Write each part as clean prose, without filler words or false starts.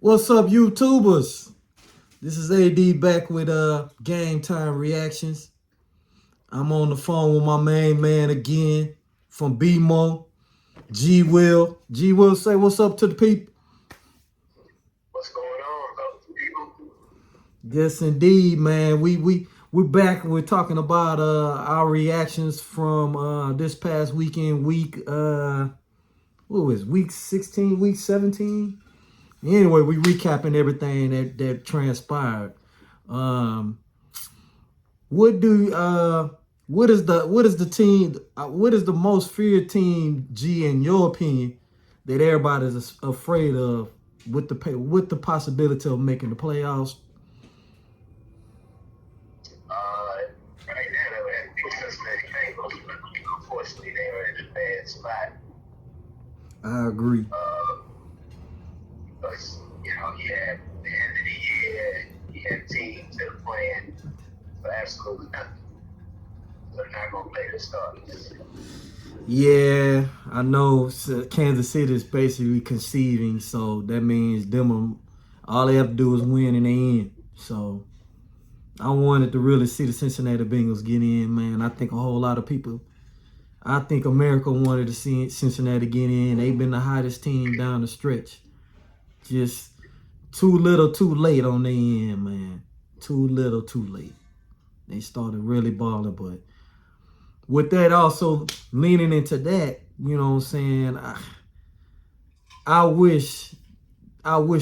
What's up, YouTubers? This is AD back with Game Time Reactions. I'm on the phone with my main man again from BMO, G Will. G Will, say what's up to the people. What's going on, people? Yes, indeed, man. We're back and we're talking about our reactions from this past weekend, what was it, week 16, week 17? Anyway, we recapping everything that transpired. What is the most feared team, G, in your opinion, that everybody's afraid of with the possibility of making the playoffs? Right now, that Cincinnati Bengals, unfortunately, they are in a bad spot. I agree. Because, you have the end of the year, you have teams that are playing for absolutely nothing. They're not going to play their starters. Yeah, I know Kansas City is basically conceding, so that means all they have to do is win in the end. So I wanted to really see the Cincinnati Bengals get in, man. I think a whole lot of people, I think America wanted to see Cincinnati get in. They've been the hottest team down the stretch. Just too little, too late on the end, man. Too little, too late. They started really balling, but with that also leaning into that, you know what I'm saying? I wish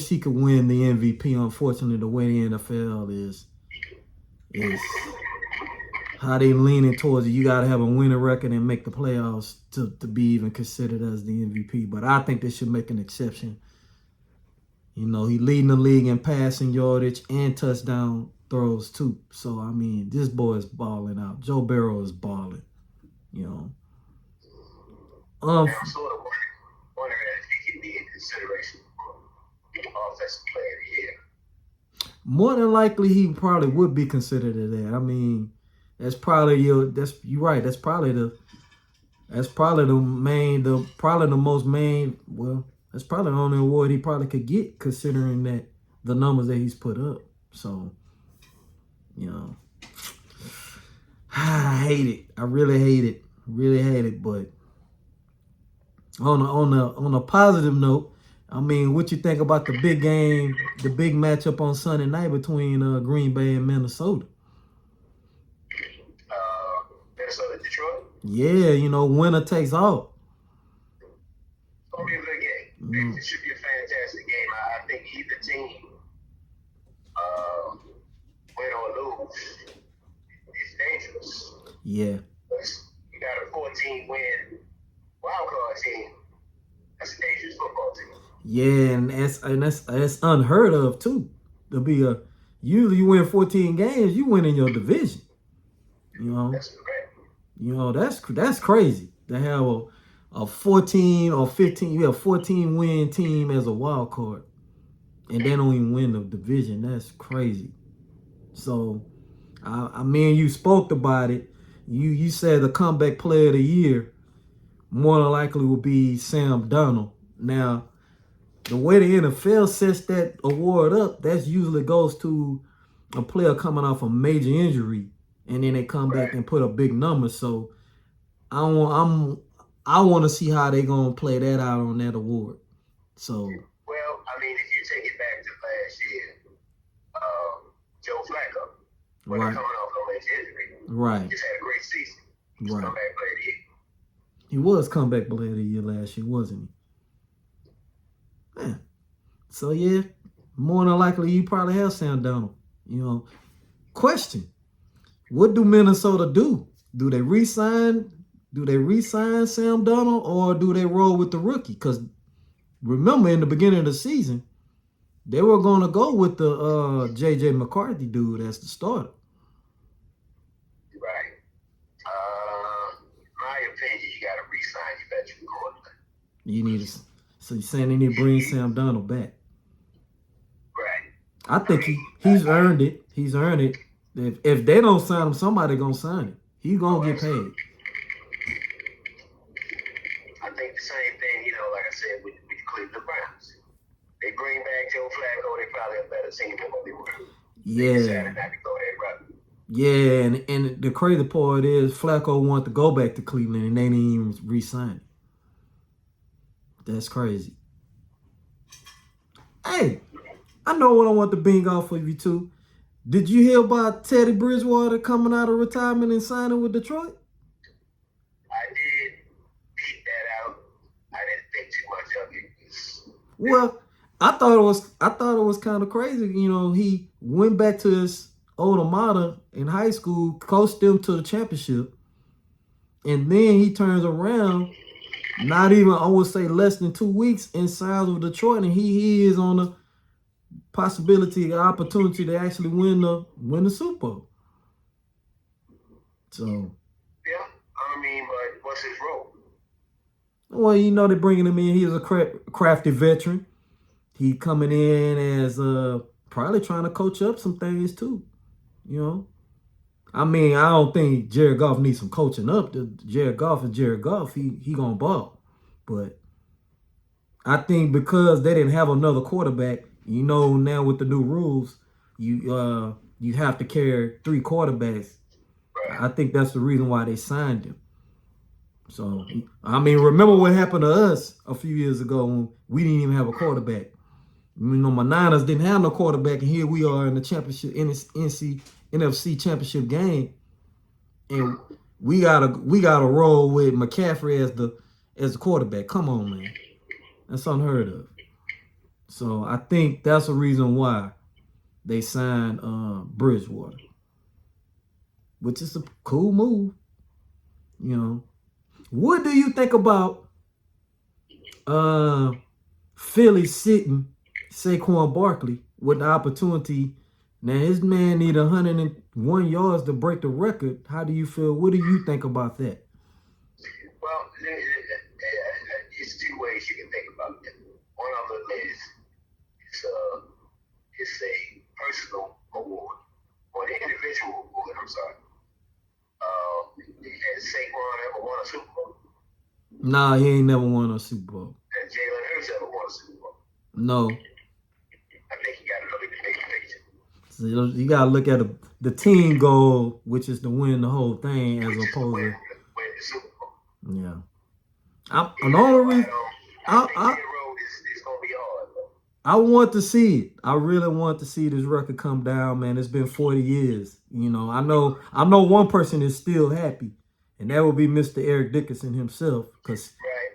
he could win the MVP. Unfortunately, the way the NFL is how they leaning towards it. You got to have a winning record and make the playoffs to be even considered as the MVP. But I think they should make an exception. You know, he leading the league in passing yardage and touchdown throws too. So, I mean, this boy is balling out. Joe Burrow is balling, you know. I'm sort of wondering if he can be in consideration for Offensive Player of the Year. More than likely, he probably would be considered as that. I mean, that's probably you're right. That's probably the most main. Well, that's probably the only award he probably could get, considering that the numbers that he's put up. So, you know, I hate it. I really hate it. Really hate it. But on a positive note, I mean, what you think about the big game, the big matchup on Sunday night between Green Bay and Minnesota? Minnesota, Detroit? Yeah, you know, winner takes all. It's going to be a good game. It should be a fantastic game. I think either team, win or lose, is dangerous. Yeah. You got a 14-win wild card team. That's a dangerous football team. Yeah, and that's unheard of too. Usually you win 14 games, you win in your division. You know. That's correct. You know, that's crazy to have a 14 or 15, you have 14 win team as a wild card, and they don't even win the division. That's crazy. So, I mean, you spoke about it. You said the comeback player of the year more than likely will be Sam Darnold. Now, the way the NFL sets that award up, that usually goes to a player coming off a major injury, and then they come back and put a big number. So I want to see how they gonna play that out on that award. So, well, I mean, if you take it back to last year, Joe Flacco, when coming off a major injury, just had a great season. Comeback player of the year. He was comeback player of the year last year, wasn't he? Man. So yeah, more than likely you probably have Sam Darnold. You know, question: what do Minnesota do? Do they re-sign Sam Darnold, or do they roll with the rookie? Because remember, in the beginning of the season, they were going to go with the J.J. McCarthy dude as the starter. Right. My opinion, you got to re-sign your veteran quarterback. So you're saying they need to bring Sam Darnold back? Right. I think he's earned it. He's earned it. If they don't sign him, somebody gonna sign it. He's gonna get paid. I think the same thing, like I said, with the Cleveland Browns. they bring back Joe Flacco, they probably a better team than what they were. Yeah. They decided not to go that route. Yeah, and the crazy part is Flacco wanted to go back to Cleveland, and they didn't even re-sign him. That's crazy. Hey, I know what I want to bing off of you too. Did you hear about Teddy Bridgewater coming out of retirement and signing with Detroit? I did beat that out. I didn't think too much of it. Well, I thought it was kind of crazy. You know, he went back to his alma mater in high school, coached them to the championship, and then he turns around, not even, I would say, less than 2 weeks, and signs with Detroit, and he is on the possibility, the opportunity to actually win the Super Bowl. So. Yeah, I mean, but what's his role? Well, you know, they're bringing him in. He's a crafty veteran. He coming in as probably trying to coach up some things too. You know, I mean, I don't think Jared Goff needs some coaching up. Jared Goff is Jared Goff. He gonna ball, but I think because they didn't have another quarterback, you know, now with the new rules, you have to carry 3 quarterbacks. Right. I think that's the reason why they signed him. So, I mean, remember what happened to us a few years ago when we didn't even have a quarterback. You know, my Niners didn't have no quarterback, and here we are in the championship, NFC championship game, and we gotta roll with McCaffrey as the quarterback. Come on, man, that's unheard of. So I think that's a reason why they signed Bridgewater, which is a cool move. You know, what do you think about Philly sitting Saquon Barkley with the opportunity? Now his man need 101 yards to break the record. How do you feel? What do you think about that? Well, it's 2 ways you can think about it. One of them is it's a personal award or an individual award. I'm sorry. Has Saquon ever won a Super Bowl? Nah, he ain't never won a Super Bowl. Has Jalen Hurts ever won a Super Bowl? No. I think you got to look at the big picture. So you got to look at the team goal, which is to win the whole thing, as opposed to win the Super Bowl. Yeah. The only reason I want to see it. I really want to see this record come down, man. It's been 40 years. You know, I know one person is still happy, and that would be Mr. Eric Dickerson himself. Right.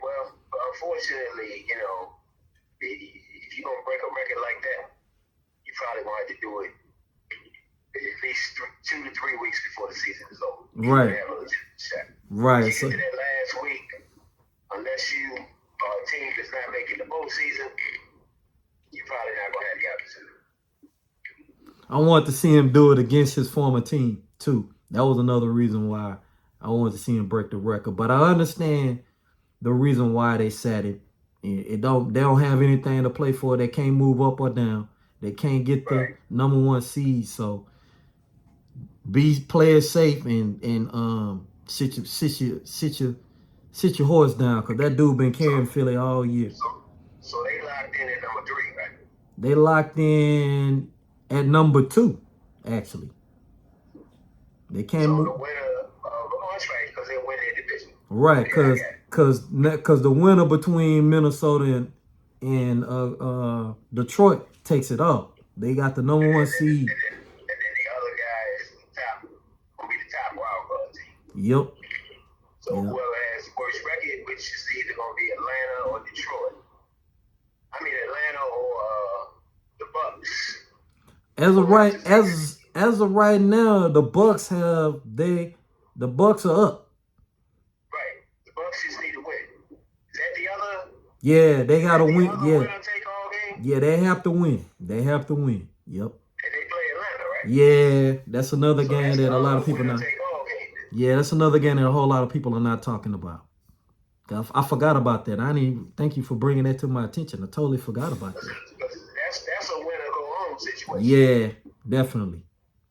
Well, unfortunately, you know, if you're gonna break a record like that, you probably want to do it at least 2 to 3 weeks before the season is over. Right. Right. You get to that last week, unless you are a team that's not making the postseason, you're probably not going to have the opportunity. I want to see him do it against his former team, too. That was another reason why I wanted to see him break the record. But I understand the reason why they sat it. They don't have anything to play for. They can't move up or down. They can't get the number 1 seed. So play it safe and sit your horse down, because that dude been carrying Philly all year. So they locked in at number 3, right? They locked in at number 2, actually. They can't move. The winner, that's right, because they win their division. Right, because the winner between Minnesota and Detroit takes it off. They got the number 1 seed. And then the other guy is gonna be the top wild card team. Yep. So whoever has the worst record, which is either gonna be Atlanta or Detroit. I mean Atlanta or the Bucks. As of right now, the Bucks are up. Right. The Bucks just need to win. Is that the other? Yeah, they gotta win. Yeah. Winner take all game? Yeah, they have to win. Yep. And they play Atlanta, right? Yeah, that's another game that a lot of people not. Take all game. Yeah, that's another game that a whole lot of people are not talking about. I forgot about that. Thank you for bringing that to my attention. I totally forgot about that. That's a winner go home situation. Yeah, definitely.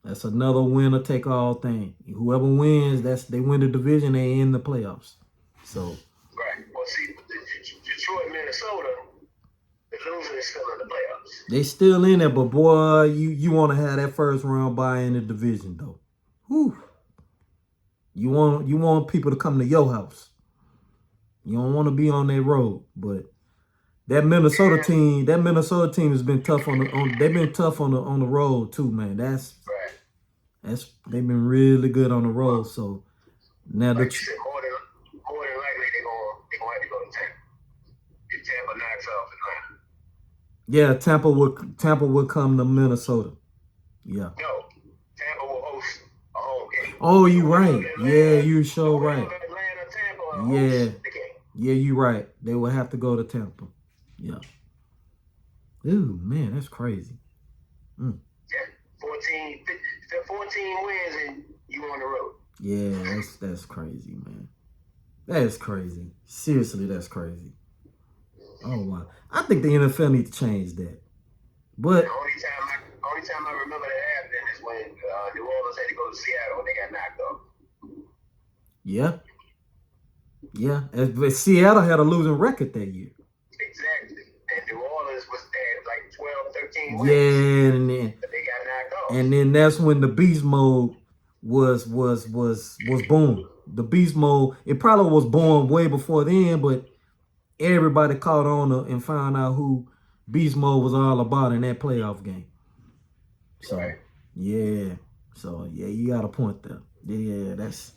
That's another winner take all thing. Whoever wins, they win the division. They in the playoffs. So. Right. Well, see, Detroit, Minnesota, they're losing is still in the playoffs. They still in there, but boy, you want to have that first round bye in the division though. Whew. You want people to come to your house. You don't want to be on that road, but that Minnesota team has been tough they've been tough on the road too, man. That's they've been really good on the road. So now like you said, more than likely they're gonna have to go to Tampa. If Tampa knocks off Atlanta. Yeah, Tampa will come to Minnesota. Yeah. No, Tampa will host a home game. Oh, you right. Yeah, you sure right. Atlanta, Tampa Yeah. host the game. Yeah, you right. They will have to go to Tampa. Yeah. Ooh, man, that's crazy. Yeah, 14 wins and you on the road. Yeah, that's crazy, man. That is crazy. Seriously, that's crazy. Oh wow. I think the NFL needs to change that. But the only time I remember that happening is when New Orleans had to go to Seattle and they got knocked off. yeah. Yeah. But Seattle had a losing record that year. Exactly. And New Orleans was at like 12, 13 wins. Yeah, and then But they got knocked off. and then that's when the beast mode was born. The beast mode, it probably was born way before then, but everybody caught on and found out who beast mode was all about in that playoff game. So Right. yeah. So yeah, you got a point there. Yeah, that's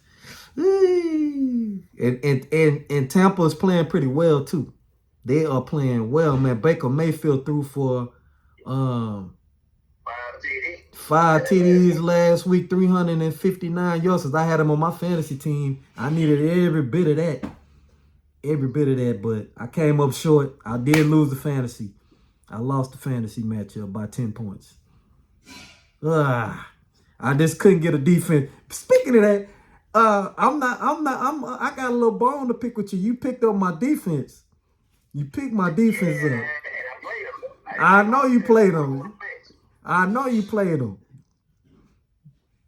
and Tampa is playing pretty well too. They are playing well, man. Baker Mayfield threw for 5 TD. 5 TDs last week, 359 yards. I had him on my fantasy team. I needed every bit of that. But I came up short. I did lose the fantasy. I lost the fantasy matchup by 10 points. I just couldn't get a defense. Speaking of that, I got a little bone to pick with you. You picked up my defense. You picked my defense up. And I played them though. I know you played them. I know you played them.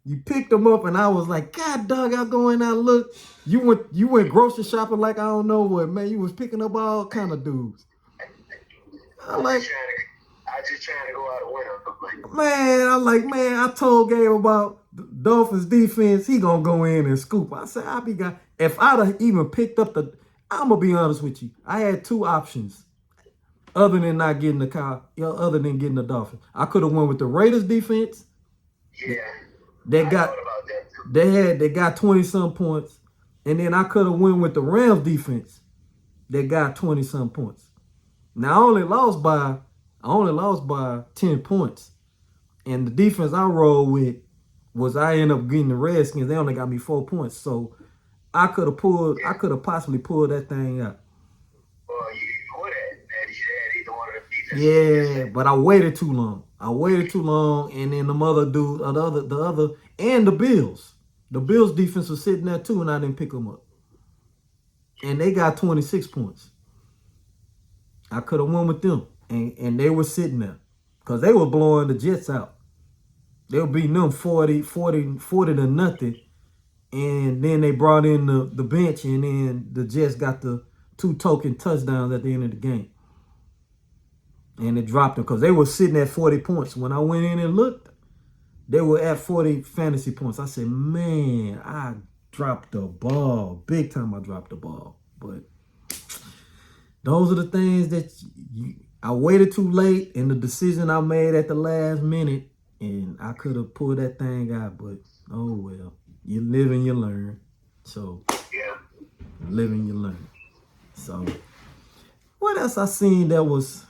You picked them up, and I was like, God, dog, I'll go in there and look. You went grocery shopping like I don't know what, man. You was picking up all kind of dudes. I was just trying to go out a winner. Man, I told Gabe about the Dolphins defense. He gonna go in and scoop. I said, if I'd have even picked up I'm gonna be honest with you. I had two options. Other than not getting the car, other than getting the Dolphins. I could have went with the Raiders defense. Yeah. They I got thought about that too. they got 20-some points. And then I could have went with the Rams defense. They got 20-some points. Now I only lost by 10 points. And the defense I rolled with was I ended up getting the Redskins. They only got me 4 points. So I could have possibly pulled that thing out. Well, you would have. You had either one of them defenses. Yeah, but I waited too long. And then the other dude, the other, and the Bills. The Bills defense was sitting there too, and I didn't pick them up. And they got 26 points. I could have won with them, and they were sitting there because they were blowing the Jets out. They were beating them 40 to nothing. And then they brought in the bench, and then the Jets got the 2 token touchdowns at the end of the game. And it dropped them because they were sitting at 40 points. When I went in and looked, they were at 40 fantasy points. I said, man, I dropped the ball. Big time I dropped the ball. But those are the things that I waited too late, and the decision I made at the last minute, and I could have pulled that thing out, but oh well. You live and you learn. So Yeah. live and you learn. So what else I seen that was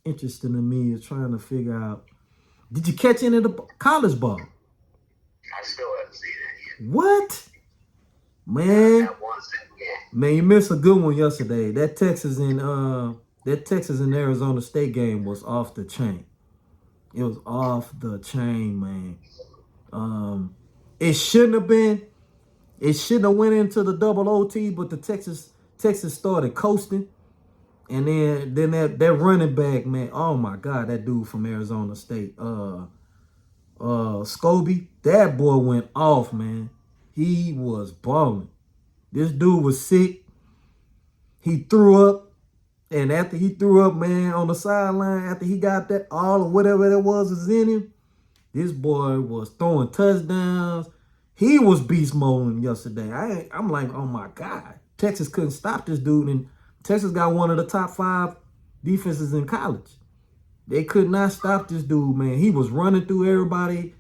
interesting to me is trying to figure out, did you catch any of the college ball? I still haven't seen it yet. What? Man, Not one second yet. man, you missed a good one yesterday. That Texas and Arizona State game was off the chain. It was off the chain, man. It shouldn't have been. It shouldn't have went into the double OT, but the Texas started coasting. And then that running back, man, oh my God, that dude from Arizona State, Scobie, that boy went off, man. He was balling. This dude was sick. He threw up. And after he threw up, man, on the sideline, after he got that all of whatever that was in him, this boy was throwing touchdowns. He was beast moding yesterday. I'm like, oh my God. Texas couldn't stop this dude. And Texas got one of the top 5 defenses in college. They could not stop this dude, man. He was running through everybody.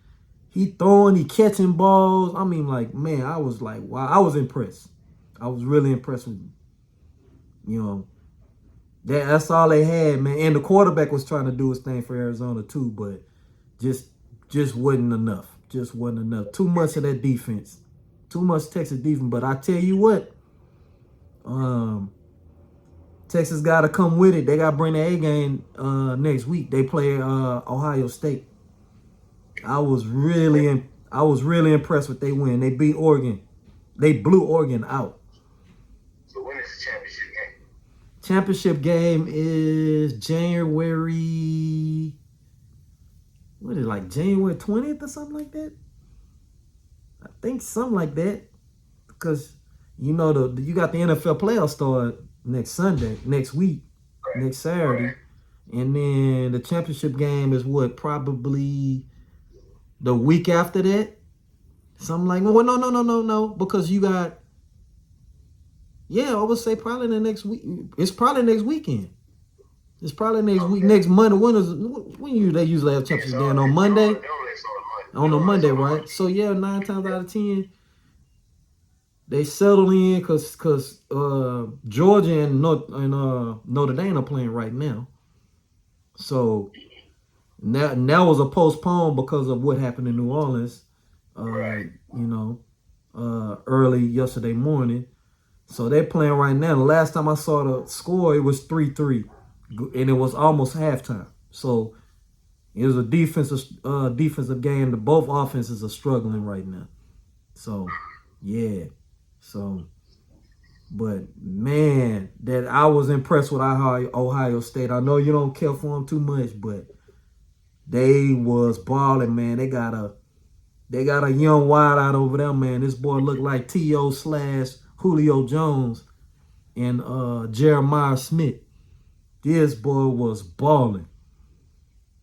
He throwing, he catching balls. I mean, like, man, I was like, wow. I was impressed. I was really impressed with him. You know, that's all they had, man. And the quarterback was trying to do his thing for Arizona too, but just wasn't enough. Just wasn't enough. Too much of that defense. Too much Texas defense. But I tell you what, Texas got to come with it. They got to bring the A game next week. They play Ohio State. I was really impressed with they win. They beat Oregon. They blew Oregon out. So when is the championship game? Championship game is January. What is it, like January 20th or something like that? I think something like that. Because you know you got the NFL playoffs start next week, Right. next Saturday. Right. And then the championship game is what, probably the week after that? Something like, well, no. Because you got, I would say probably the next week. It's probably next weekend. It's probably next week, next Monday. When they usually have championship game? On Monday? On a Monday, right? So, 9 times out of 10, they settle in because Georgia and Notre Dame are playing right now. So, now was a postpone because of what happened in New Orleans, early yesterday morning. So they're playing right now. The last time I saw the score, it was 3-3, and it was almost halftime. So it was a defensive game. Both offenses are struggling right now. So, but man, that I was impressed with Ohio State. I know you don't care for them too much, but they was balling, man. They got a young wideout over there, man. This boy looked like T.O. / Julio Jones and Jeremiah Smith. This boy was balling.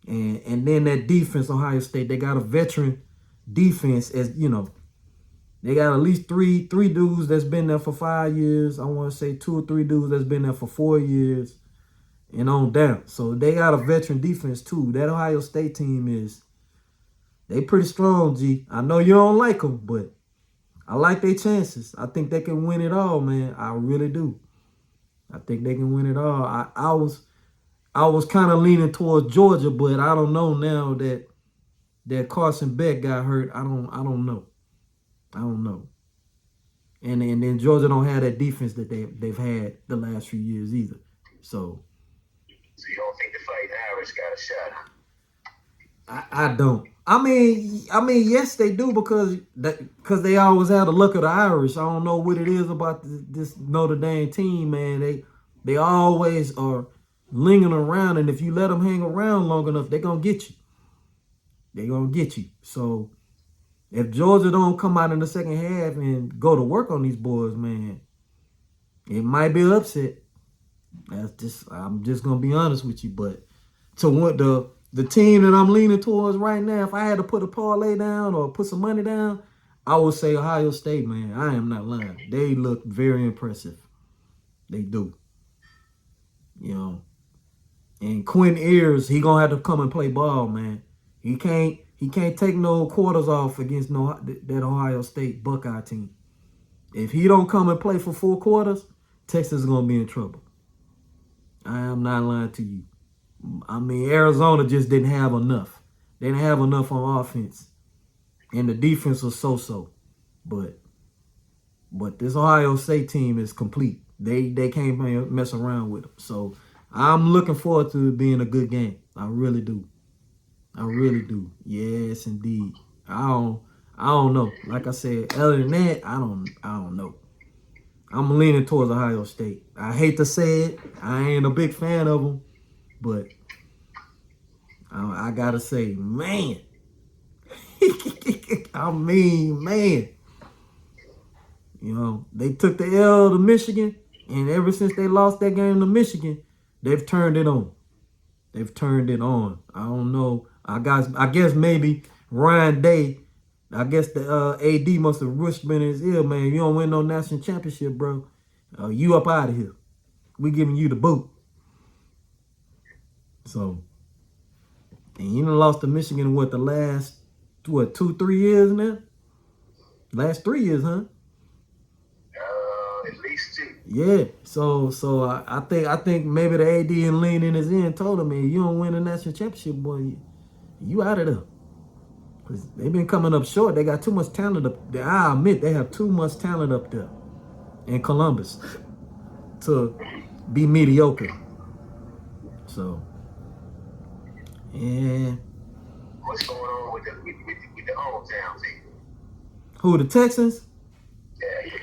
And then that defense, Ohio State, they got a veteran defense, as you know. They got at least three dudes that's been there for 5 years. I want to say 2 or 3 dudes that's been there for 4 years and on down. So they got a veteran defense too. That Ohio State team they pretty strong, G. I know you don't like them, but I like their chances. I think they can win it all, man. I really do. I think they can win it all. I was kind of leaning towards Georgia, but I don't know now that Carson Beck got hurt. I don't know. And then Georgia don't have that defense that they've had the last few years either. So you don't think the Fighting Irish got a shot? I don't. I mean, yes, they do because they always have the luck of the Irish. I don't know what it is about this Notre Dame team, man. They always are lingering around, and if you let them hang around long enough, they're gonna get you. So if Georgia don't come out in the second half and go to work on these boys, man, it might be an upset. I'm just gonna be honest with you, but to what the team that I'm leaning towards right now, if I had to put a parlay down or put some money down, I would say Ohio State, man. I am not lying. They look very impressive. They do. And Quinn Ewers, he gonna have to come and play ball, man. He can't take no quarters off against that Ohio State Buckeye team. If he don't come and play for 4 quarters, Texas is gonna be in trouble. I am not lying to you. I mean, Arizona just didn't have enough. They didn't have enough on offense. And the defense was so-so. But this Ohio State team is complete. They can't mess around with them. So I'm looking forward to it being a good game. I really do. Yes, indeed. I don't know. Like I said, other than that, I don't know. I'm leaning towards Ohio State. I hate to say it. I ain't a big fan of them. But I gotta say, man. I mean, man. They took the L to Michigan, and ever since they lost that game to Michigan, They've turned it on. They've turned it on. I don't know. I guess maybe Ryan Day. I guess the AD must have whispered in his ear, man. You don't win no national championship, bro. You up out of here. We giving you the boot. So, and you done lost to Michigan the last 2-3 years now? Last 3 years, huh? At least 2. Yeah. So I think maybe the AD and lean in his end told him, man, you don't win a national championship, boy, you out of there. Cause they've been coming up short. They got too much talent up there. I admit they have too much talent up there in Columbus to be mediocre. So, yeah. What's going on with the hometown team? Who, the Texans? Yeah.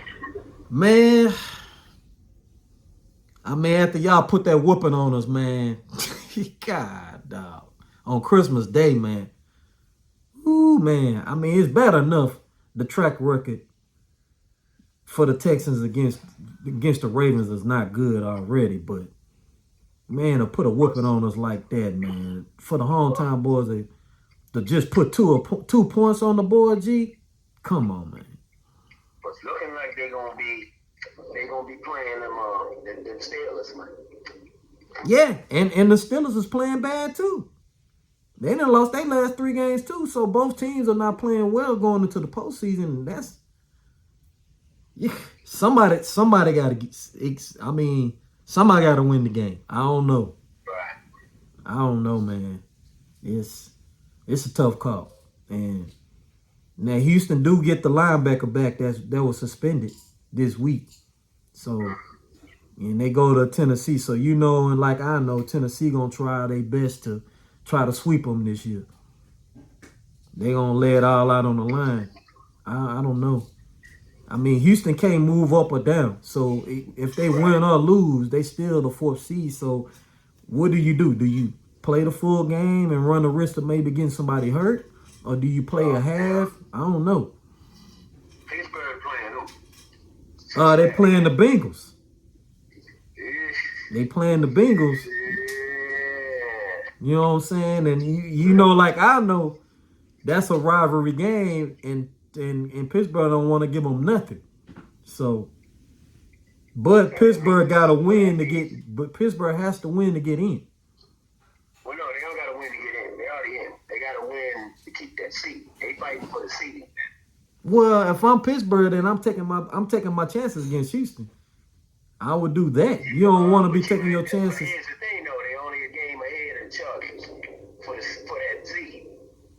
Man, I mean, after y'all put that whooping on us, man. God, dog. On Christmas Day, man. Ooh, man. I mean, it's bad enough, the track record for the Texans against the Ravens is not good already, but man, to put a whooping on us like that, man, for the hometown boys to just put 2 points on the board, G, come on, man. But it's looking like they're gonna be playing them Steelers, man. Yeah, and the Steelers is playing bad too. They done lost their last 3 games too, so both teams are not playing well going into the postseason. That's somebody got to get. I mean, somebody got to win the game. I don't know. Right. I don't know, man. It's a tough call. And now Houston do get the linebacker back that was suspended this week. So, and they go to Tennessee. So you know, and like I know, Tennessee gonna try their best to try to sweep them this year. They gonna lay it all out on the line. I don't know. I mean, Houston can't move up or down. So if they win or lose, they still the 4th seed. So what do? Do you play the full game and run the risk of maybe getting somebody hurt? Or do you play a half? I don't know. Pittsburgh playing who? They playing the Bengals. Yeah. They playing the Bengals. Yeah. You know what I'm saying? And you know, like I know, that's a rivalry game, and Pittsburgh don't want to give them nothing. So, but Pittsburgh got to win to get. But Pittsburgh has to win to get in. Well, no, they don't got to win to get in. They already in. They got to win to keep that seat. They fighting for the seat. Well, if I'm Pittsburgh, then I'm taking my chances against Houston. I would do that. You don't want to be taking your chances. Here's the thing, though. They only a game ahead of the Chargers for that seed.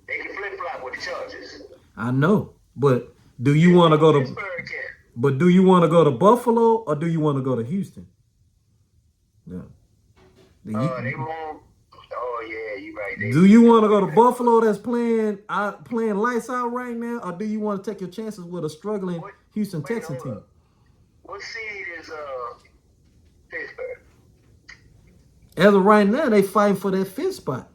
They can flip flop with the Chargers. I know, but do you want to go to? Pittsburgh can. But do you want to go to Buffalo or do you want to go to Houston? Yeah. They won't. Oh yeah, you right. Do you want to go to Buffalo that's playing lights out right now, or do you want to take your chances with a struggling Houston Texans team? What seed is Pittsburgh? As of right now, they fighting for that 5th spot.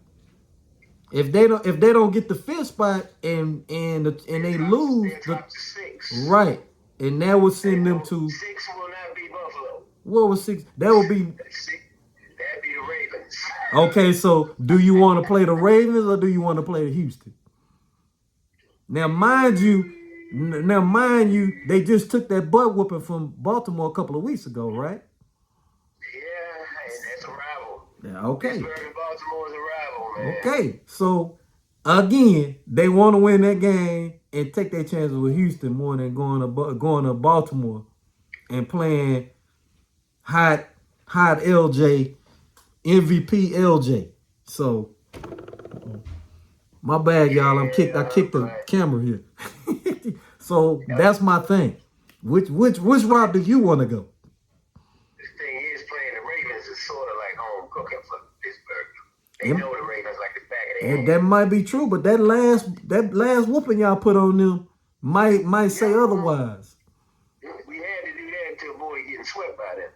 If they don't get the 5th spot and they lose, drop to 6. Right, and that would send them to 6 will not be Buffalo. What was 6? That would be. That'd be the Ravens. Okay, so do you want to play the Ravens or do you want to play the Houston? Now, mind you, they just took that butt whooping from Baltimore a couple of weeks ago, right? Yeah, and that's a rival. Yeah, okay. Pittsburgh and Baltimore is a rival, man. Okay, so again, they want to win that game and take their chances with Houston more than going to Baltimore and playing hot LJ, MVP LJ. So my bad, y'all. I kicked the camera here. So that's my thing. Which route do you want to go? The thing is, playing the Ravens is sort of like home cooking for Pittsburgh. They know the Ravens like the back of their hand. That might be true, but that last whooping y'all put on them might say otherwise. We had to do that to avoid getting swept by them.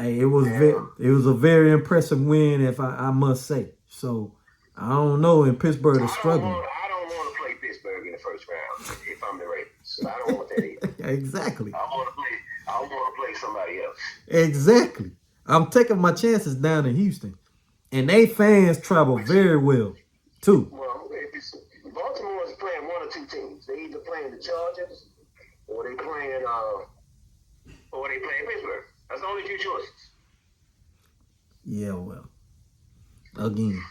It was a very impressive win, if I must say. So I don't know, and Pittsburgh is struggling. I don't want to play Pittsburgh in the first round if I'm the Ravens. I don't want that either. Exactly. I want to play somebody else. Exactly. I'm taking my chances down in Houston, and they fans travel very well too. Well, if it's, Baltimore is playing one or two teams. They either playing the Chargers or they playing Pittsburgh. That's the only two choices. Yeah, well, again,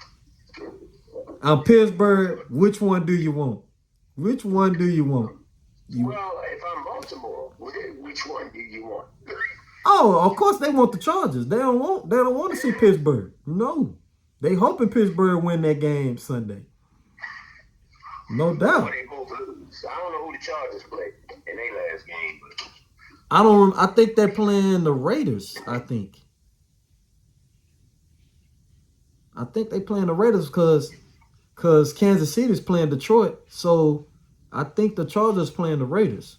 I'm Pittsburgh. Which one do you want? Which one do you want? Well, if I'm Baltimore, which one do you want? Oh, of course they want the Chargers. They don't want to see Pittsburgh. No. They hoping Pittsburgh win that game Sunday. No doubt. Or they both lose. I don't know who the Chargers played in their last game. But I think they're playing the Raiders, I think. I think they playing the Raiders because Kansas City's playing Detroit. So I think the Chargers playing the Raiders.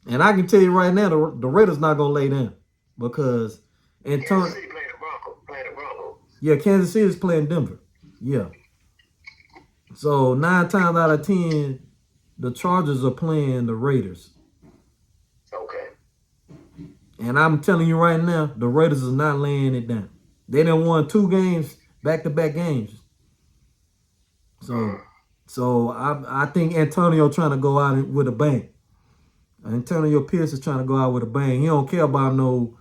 And I can tell you right now, the Raiders not gonna lay down because Kansas City playing the Broncos. Yeah, Kansas City is playing Denver. Yeah. So 9 times out of 10, the Chargers are playing the Raiders. Okay. And I'm telling you right now, the Raiders is not laying it down. They done won 2 games, back-to-back games. So I think Antonio trying to go out with a bang. Antonio Pierce is trying to go out with a bang. He don't care about no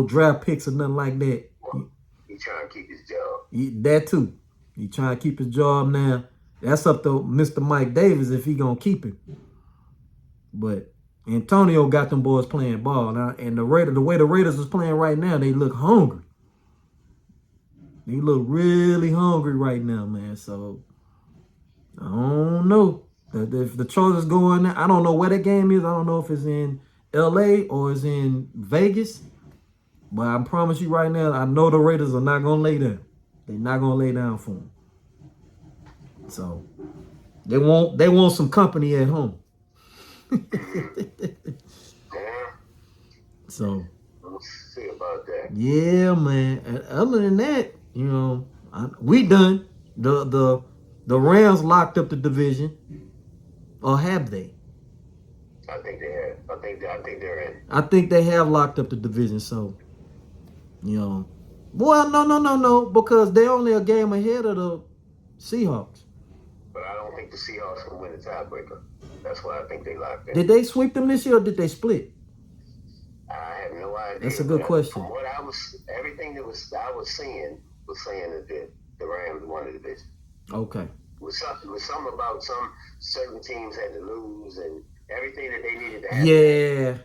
draft picks or nothing like that. He trying to keep his job. That too. He trying to keep his job now. That's up to Mr. Mike Davis if he gonna keep it. But Antonio got them boys playing ball now, and the way the Raiders is playing right now, they look hungry. They look really hungry right now, man. So I don't know. If the Chargers go in there, I don't know where that game is. I don't know if it's in LA or it's in Vegas. But I promise you right now, I know the Raiders are not going to lay down. They're not going to lay down for them. So they want some company at home. So we'll see about that. Yeah, man. And other than that, you know, we done. The Rams locked up the division. Or have they? I think they have. I think they're in. I think they have locked up the division. So, you know, well, no, because they're only a game ahead of the Seahawks. But I don't think the Seahawks can win the tiebreaker. That's why I think they locked in. Did they sweep them this year or did they split? I have no idea. That's a good question. From what everything I was seeing was saying that the Rams won the division. Okay. With something about some certain teams had to lose and everything that they needed to have.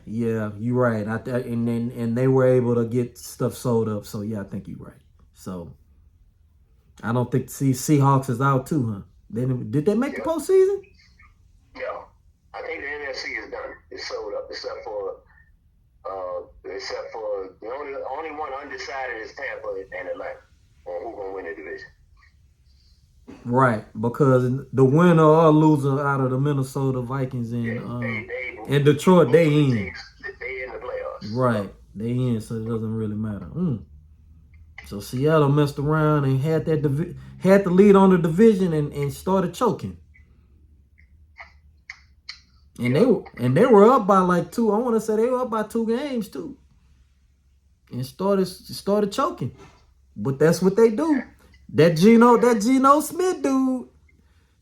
Yeah, you're right. And they were able to get stuff sold up. So yeah, I think you're right. So I don't think Seahawks is out too, huh? Did they make the postseason? No, I think the NFC is done. It's sold up, except for the only one undecided is Tampa and Atlanta on who's gonna win the division. Right, because the winner or loser out of the Minnesota Vikings and Detroit, they in. They in the playoffs. Right, they in, so it doesn't really matter. So Seattle messed around and had the lead on the division and started choking. And they were up by like 2. I want to say they were up by 2 games too. And started choking. But that's what they do. That Geno Smith dude,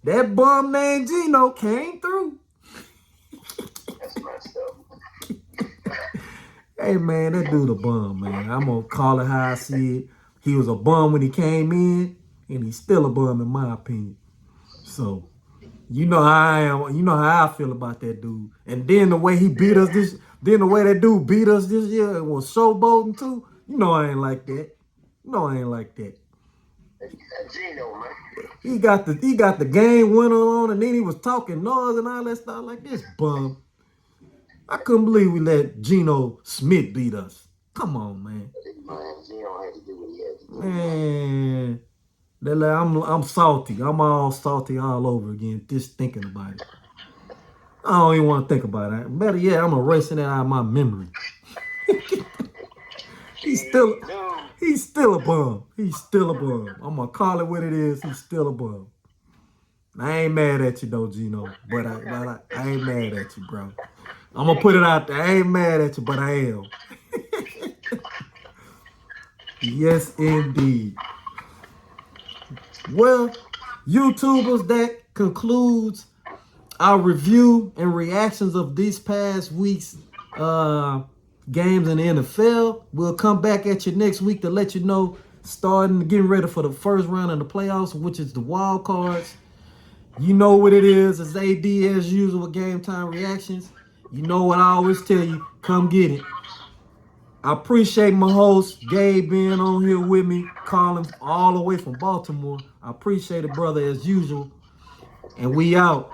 that bum named Geno came through. That's my stuff. Hey man, that dude a bum, man. I'm gonna call it how I see it. He was a bum when he came in, and he's still a bum in my opinion. So, you know how I am. You know how I feel about that dude. And then the way he beat us the way that dude beat us this year and was showboating too. You know I ain't like that. Geno, man. He got the game winner on, and then he was talking noise and all that stuff like this bum. I couldn't believe we let Geno Smith beat us. Come on, man. Geno had to do what he had to do. Man, I'm salty. I'm all salty all over again just thinking about it. I don't even want to think about it. Better yet, I'm erasing it out of my memory. He's still a bum. He's still a bum. I'm going to call it what it is. He's still a bum. I ain't mad at you, though, Geno. But I ain't mad at you, bro. I'm going to put it out there. I ain't mad at you, but I am. Yes, indeed. Well, YouTubers, that concludes our review and reactions of this past week's games in the NFL. We'll come back at you next week to let you know, getting ready for the first round of the playoffs, which is the wild cards. You know what it is. It's AD as usual with Game Time Reactions. You know what I always tell you. Come get it. I appreciate my host, Gabe, being on here with me, calling all the way from Baltimore. I appreciate it, brother, as usual. And we out.